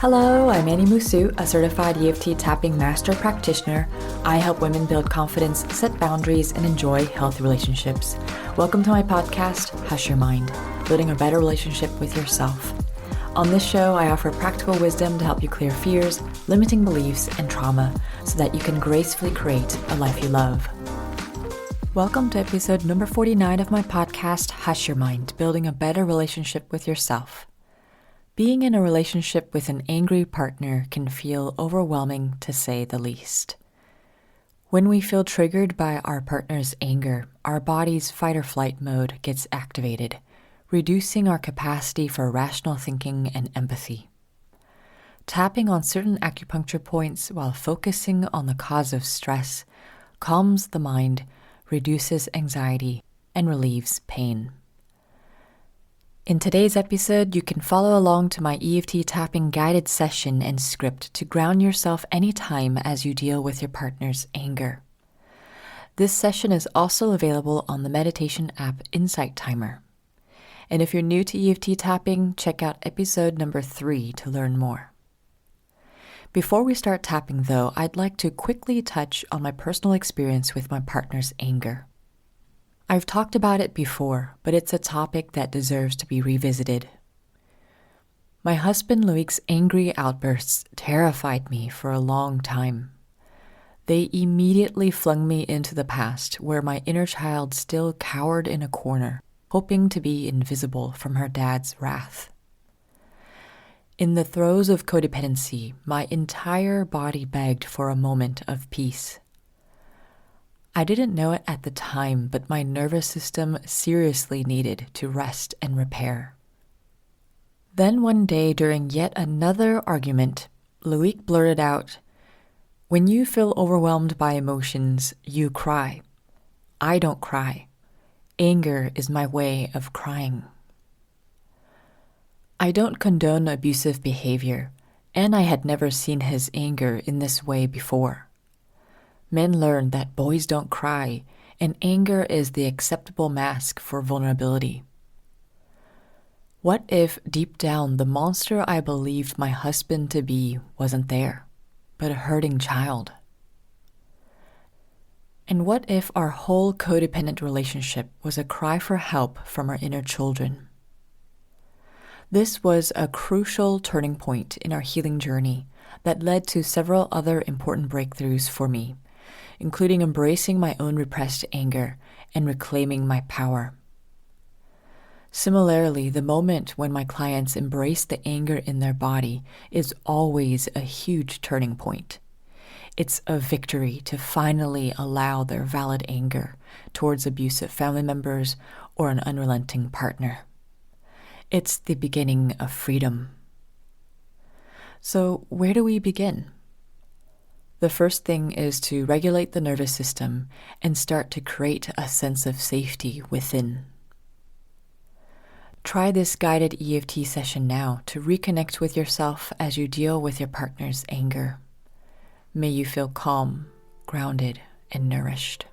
Hello, I'm Annie Musu, a certified EFT Tapping Master Practitioner. I help women build confidence, set boundaries, and enjoy healthy relationships. Welcome to my podcast, Hush Your Mind, building a better relationship with yourself. On this show, I offer practical wisdom to help you clear fears, limiting beliefs, and trauma so that you can gracefully create a life you love. Welcome to episode number 49 of my podcast, Hush Your Mind, building a better relationship with yourself. Being in a relationship with an angry partner can feel overwhelming, to say the least. When we feel triggered by our partner's anger, our body's fight or flight mode gets activated, reducing our capacity for rational thinking and empathy. Tapping on certain acupuncture points while focusing on the cause of stress calms the mind, reduces anxiety, and relieves pain. In today's episode, you can follow along to my EFT Tapping guided session and script to ground yourself anytime as you deal with your partner's anger. This session is also available on the meditation app Insight Timer. And if you're new to EFT Tapping, check out episode number 3 to learn more. Before we start tapping though, I'd like to quickly touch on my personal experience with my partner's anger. I've talked about it before, but it's a topic that deserves to be revisited. My husband Loic's angry outbursts terrified me for a long time. They immediately flung me into the past, where my inner child still cowered in a corner, hoping to be invisible from her dad's wrath. In the throes of codependency, my entire body begged for a moment of peace. I didn't know it at the time, but my nervous system seriously needed to rest and repair. Then one day during yet another argument, Loic blurted out, "When you feel overwhelmed by emotions, you cry. I don't cry. Anger is my way of crying." I don't condone abusive behavior, and I had never seen his anger in this way before. Men learn that boys don't cry, and anger is the acceptable mask for vulnerability. What if deep down the monster I believed my husband to be wasn't there, but a hurting child? And what if our whole codependent relationship was a cry for help from our inner children? This was a crucial turning point in our healing journey that led to several other important breakthroughs for me, including embracing my own repressed anger and reclaiming my power. Similarly, the moment when my clients embrace the anger in their body is always a huge turning point. It's a victory to finally allow their valid anger towards abusive family members or an unrelenting partner. It's the beginning of freedom. So, where do we begin? The first thing is to regulate the nervous system and start to create a sense of safety within. Try this guided EFT session now to reconnect with yourself as you deal with your partner's anger. May you feel calm, grounded, and nourished.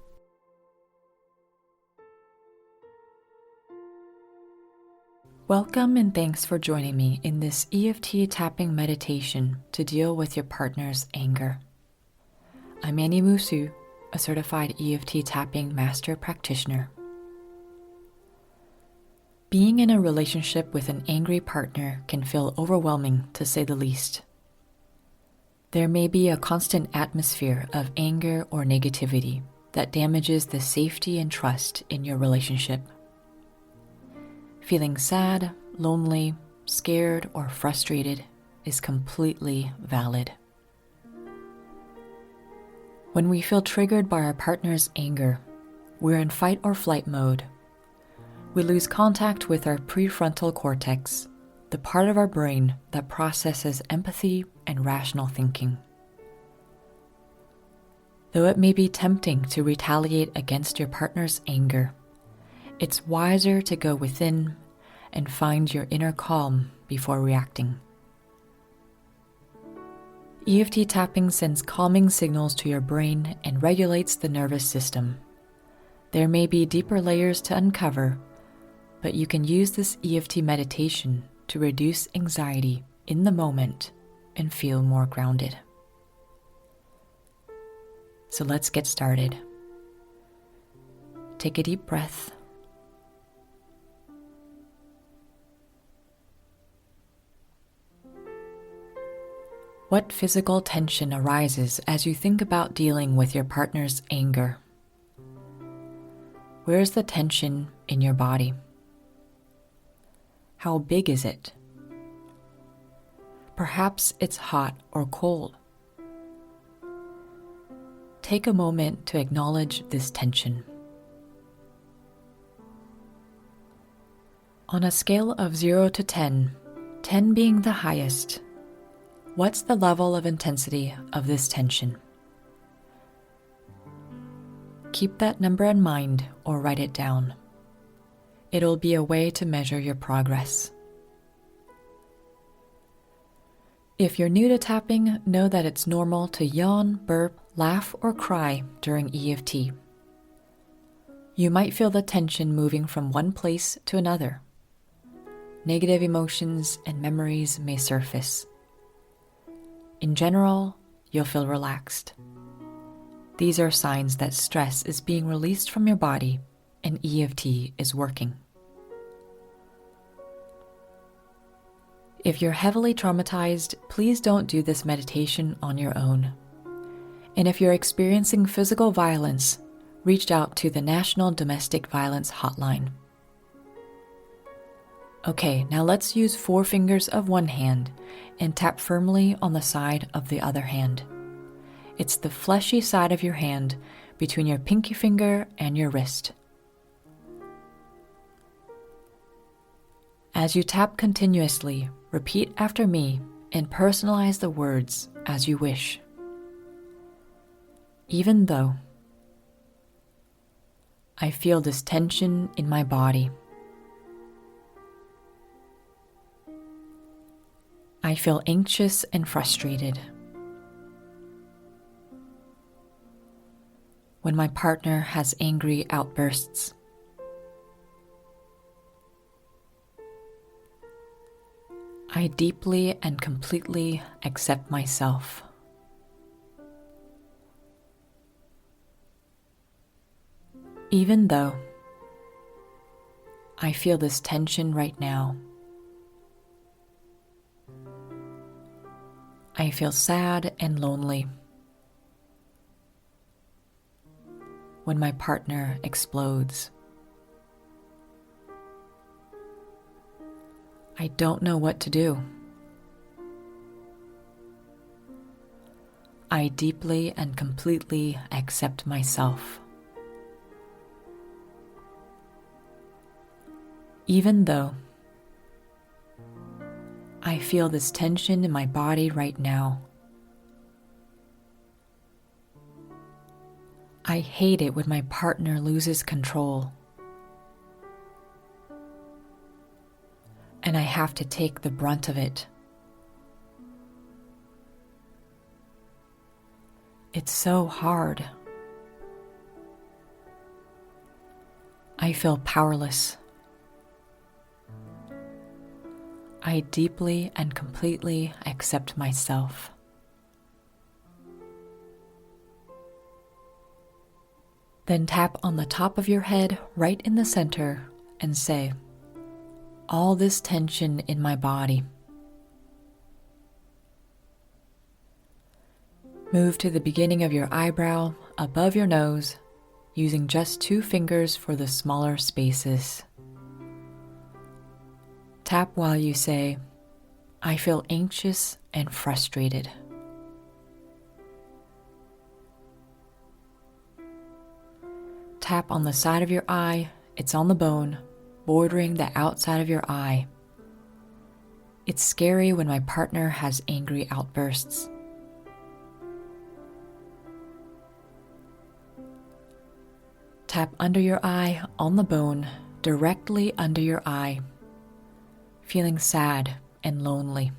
Welcome and thanks for joining me in this EFT tapping meditation to deal with your partner's anger. I'm Annie Musu, a certified EFT Tapping Master Practitioner. Being in a relationship with an angry partner can feel overwhelming, to say the least. There may be a constant atmosphere of anger or negativity that damages the safety and trust in your relationship. Feeling sad, lonely, scared, or frustrated is completely valid. When we feel triggered by our partner's anger, we're in fight or flight mode. We lose contact with our prefrontal cortex, the part of our brain that processes empathy and rational thinking. Though it may be tempting to retaliate against your partner's anger, it's wiser to go within and find your inner calm before reacting. EFT tapping sends calming signals to your brain and regulates the nervous system. There may be deeper layers to uncover, but you can use this EFT meditation to reduce anxiety in the moment and feel more grounded. So let's get started. Take a deep breath. What physical tension arises as you think about dealing with your partner's anger? Where is the tension in your body? How big is it? Perhaps it's hot or cold. Take a moment to acknowledge this tension. On a scale of 0 to 10, 10 being the highest, what's the level of intensity of this tension? Keep that number in mind or write it down. It'll be a way to measure your progress. If you're new to tapping, know that it's normal to yawn, burp, laugh, or cry during EFT. You might feel the tension moving from one place to another. Negative emotions and memories may surface. In general, you'll feel relaxed. These are signs that stress is being released from your body and EFT is working. If you're heavily traumatized, please don't do this meditation on your own. And if you're experiencing physical violence, reach out to the National Domestic Violence Hotline. Okay, now let's use 4 fingers of one hand and tap firmly on the side of the other hand. It's the fleshy side of your hand between your pinky finger and your wrist. As you tap continuously, repeat after me and personalize the words as you wish. Even though I feel this tension in my body. I feel anxious and frustrated. When my partner has angry outbursts. I deeply and completely accept myself. Even though I feel this tension right now. I feel sad and lonely when my partner explodes. I don't know what to do. I deeply and completely accept myself. Even though I feel this tension in my body right now. I hate it when my partner loses control. And I have to take the brunt of it. It's so hard. I feel powerless. I deeply and completely accept myself. Then tap on the top of your head right in the center and say, all this tension in my body. Move to the beginning of your eyebrow above your nose, using just 2 fingers for the smaller spaces. Tap while you say, I feel anxious and frustrated. Tap on the side of your eye, it's on the bone, bordering the outside of your eye. It's scary when my partner has angry outbursts. Tap under your eye on the bone, directly under your eye, feeling sad and lonely.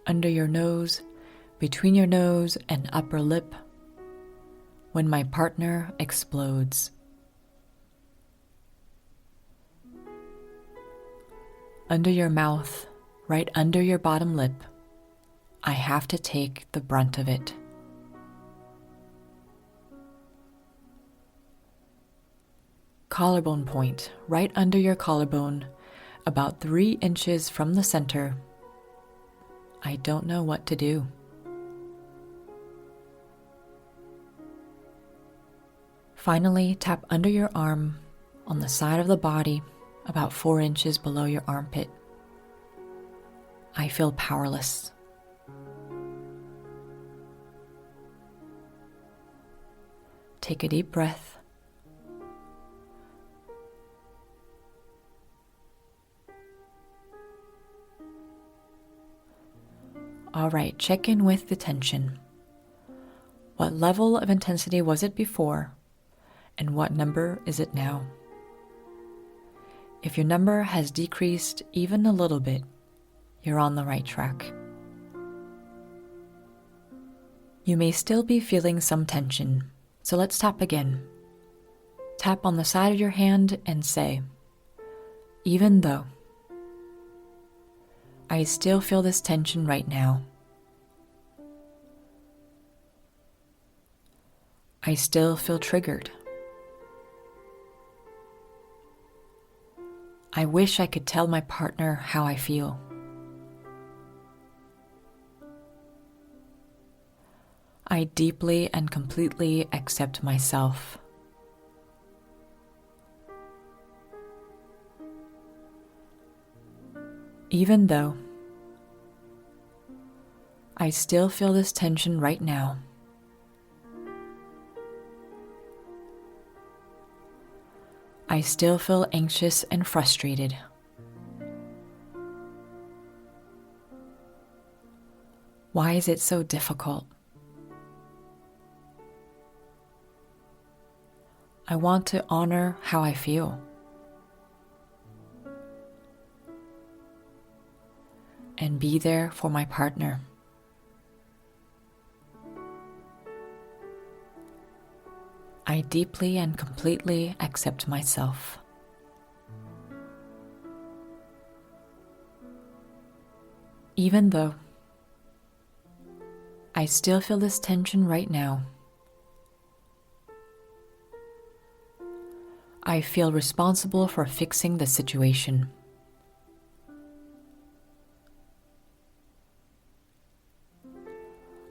Under your nose, between your nose and upper lip, when my partner explodes. under your mouth, right under your bottom lip. I have to take the brunt of it. Collarbone point, right under your collarbone, about 3 inches from the center. I don't know what to do. Finally, tap under your arm on the side of the body, about 4 inches below your armpit. I feel powerless. Take a deep breath. All right, check in with the tension. What level of intensity was it before, and what number is it now? If your number has decreased even a little bit, you're on the right track. You may still be feeling some tension, so let's tap again. Tap on the side of your hand and say, even though I still feel this tension right now. I still feel triggered. I wish I could tell my partner how I feel. I deeply and completely accept myself. Even though I still feel this tension right now, I still feel anxious and frustrated. Why is it so difficult? I want to honor how I feel. And be there for my partner. I deeply and completely accept myself. Even though I still feel this tension right now, I feel responsible for fixing the situation.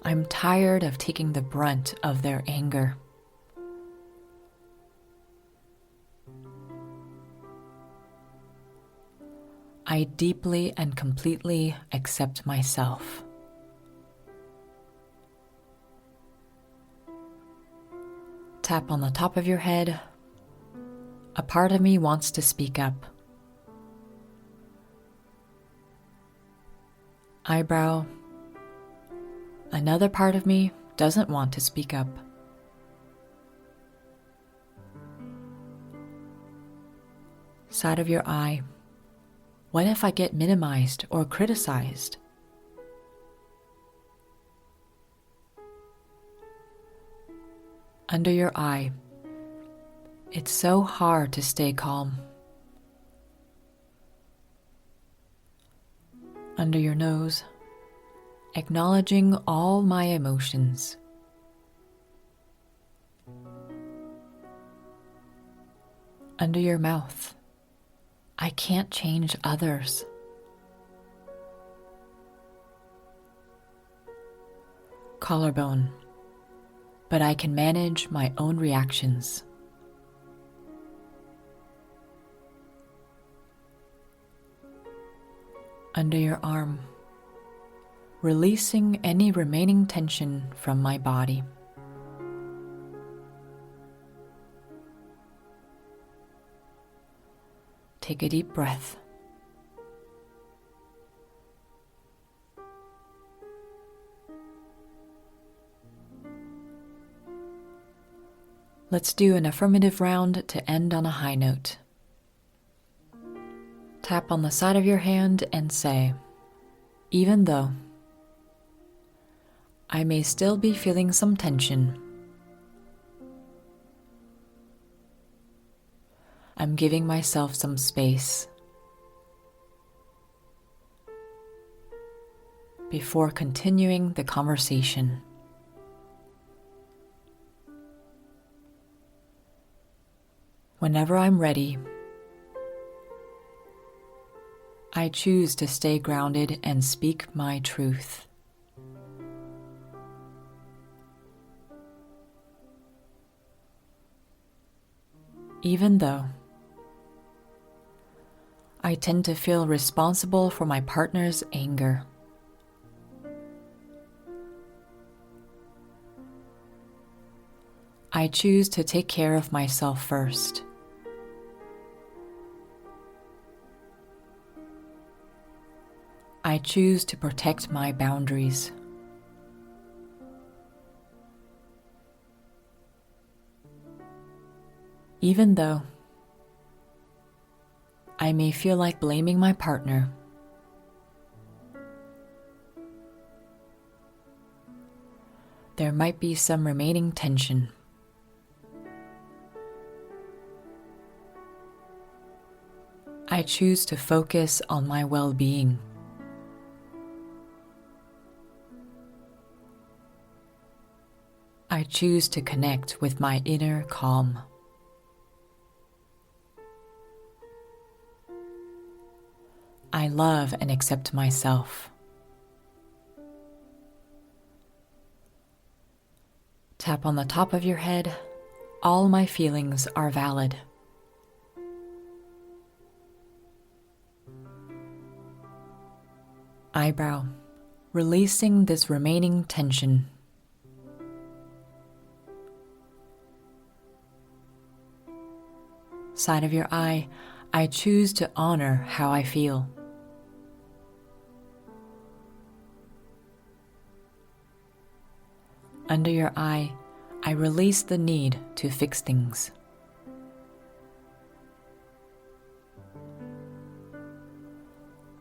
I'm tired of taking the brunt of their anger. I deeply and completely accept myself. Tap on the top of your head. A part of me wants to speak up. Eyebrow. Another part of me doesn't want to speak up. Side of your eye. What if I get minimized or criticized? Under your eye. It's so hard to stay calm. Under your nose. Acknowledging all my emotions. Under your mouth. I can't change others. Collarbone. But I can manage my own reactions. Under your arm. Releasing any remaining tension from my body. Take a deep breath. Let's do an affirmative round to end on a high note. Tap on the side of your hand and say, even though I may still be feeling some tension, I'm giving myself some space. before continuing the conversation. Whenever I'm ready, I choose to stay grounded and speak my truth. Even though I tend to feel responsible for my partner's anger, I choose to take care of myself first. I choose to protect my boundaries. Even though I may feel like blaming my partner, there might be some remaining tension. I choose to focus on my well-being. I choose to connect with my inner calm. I love and accept myself. Tap on the top of your head. All my feelings are valid. Eyebrow, releasing this remaining tension. Side of your eye, I choose to honor how I feel. Under your eye, I release the need to fix things.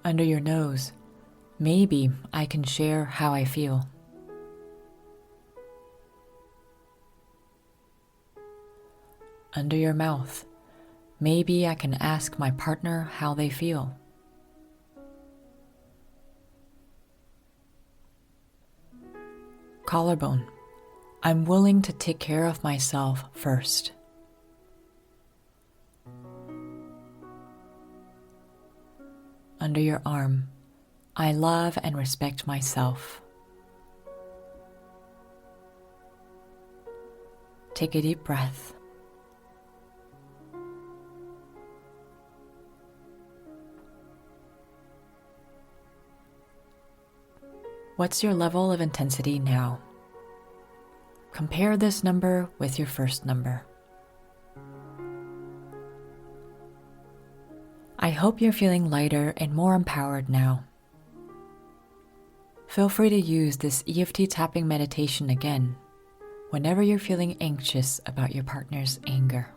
Under your nose, maybe I can share how I feel. Under your mouth, maybe I can ask my partner how they feel. Collarbone, I'm willing to take care of myself first. Under your arm, I love and respect myself. Take a deep breath. What's your level of intensity now? Compare this number with your first number. I hope you're feeling lighter and more empowered now. Feel free to use this EFT tapping meditation again whenever you're feeling anxious about your partner's anger.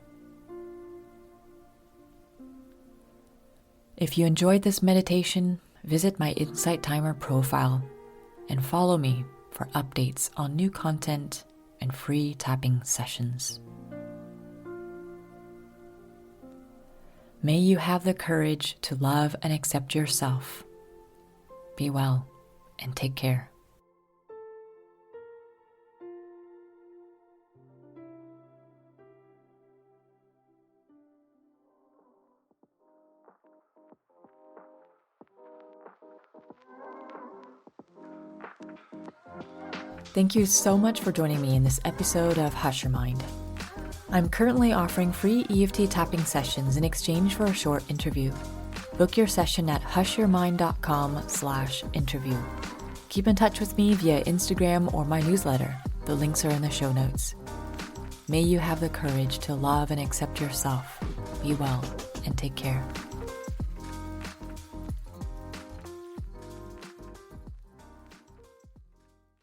If you enjoyed this meditation, visit my Insight Timer profile and follow me for updates on new content and free tapping sessions. May you have the courage to love and accept yourself. Be well and take care. Thank you so much for joining me in this episode of Hush Your Mind. I'm currently offering free EFT tapping sessions in exchange for a short interview. Book your session at hushyourmind.com/interview. Keep in touch with me via Instagram or my newsletter. The links are in the show notes. May you have the courage to love and accept yourself. Be well and take care.